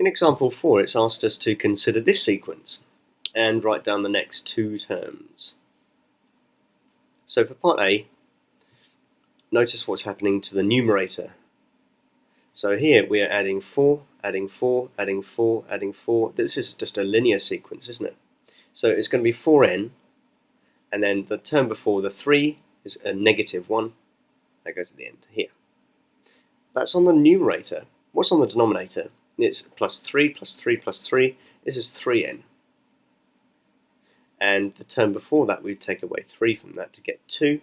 In example 4, it's asked us to consider this sequence and write down the next two terms. So for part A, notice what's happening to the numerator. So here we are adding 4, adding 4, adding 4, adding 4. This is just a linear sequence, isn't it? So it's going to be 4n, and then the term before the 3 is a -1. That goes at the end here. That's on the numerator. What's on the denominator? It's plus 3 plus 3 plus 3. This is 3n. And the term before that, we'd take away 3 from that to get 2.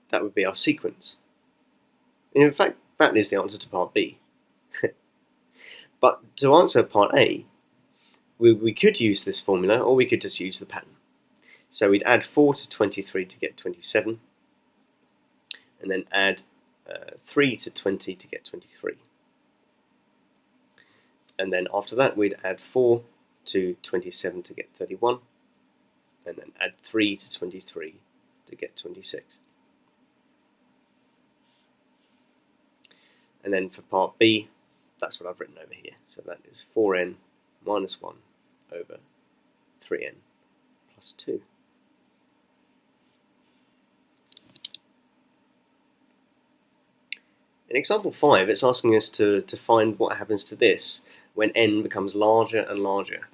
That would be our sequence. And in fact, that is the answer to part B. But to answer part A, we could use this formula, or we could just use the pattern. So we'd add 4 to 23 to get 27, and then add 3 to 20 to get 23. And then after that, we'd add 4 to 27 to get 31, and then add 3 to 23 to get 26. And then for part B, that's what I've written over here. So that is 4n minus 1 over 3n plus 2. In example 5, it's asking us to find what happens to this when n becomes larger and larger.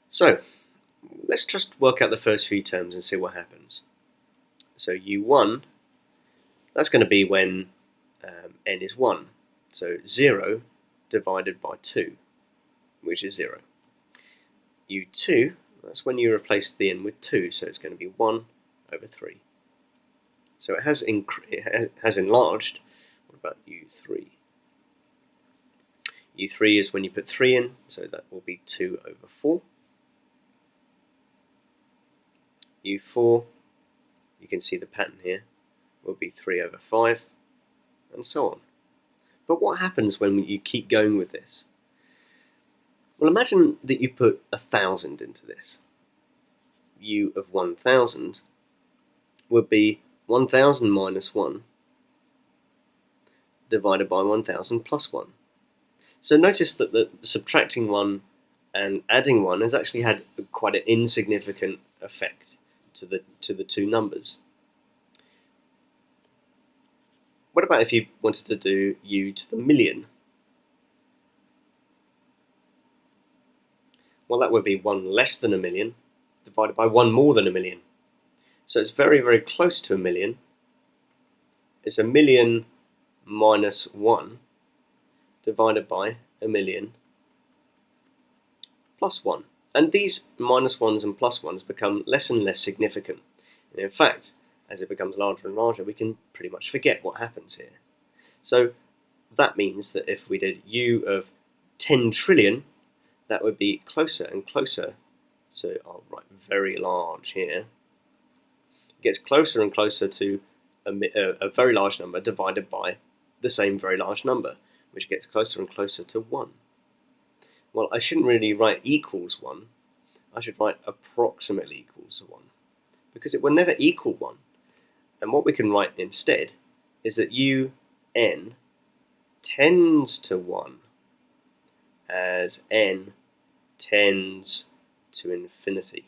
So let's just work out the first few terms and see what happens. So u1, that's going to be when n is 1. So 0 divided by 2, which is 0. u2, that's when you replace the n with 2, so it's going to be 1 over 3. So it has enlarged. What about u3? u3 is when you put 3 in, so that will be 2 over 4. u4, you can see the pattern here, will be 3 over 5, and so on. But what happens when you keep going with this? Well, imagine that you put 1,000 into this. u of 1,000 would be 1,000 minus 1 divided by 1,000 plus 1. So notice that the subtracting 1 and adding 1 has actually had quite an insignificant effect to the two numbers. What about if you wanted to do u to the million? Well, that would be 1 less than a million divided by 1 more than a million. So it's very, very close to a million. It's a million minus 1 divided by a million plus 1. And these minus 1s and plus 1s become less and less significant. And in fact, as it becomes larger and larger, we can pretty much forget what happens here. So that means that if we did u of 10 trillion, that would be closer and closer. So I'll write very large here. It gets closer and closer to a very large number divided by the same very large number, which gets closer and closer to 1. Well, I shouldn't really write equals 1. I should write approximately equals 1, because it will never equal 1. And what we can write instead is that un tends to 1 as n tends to infinity.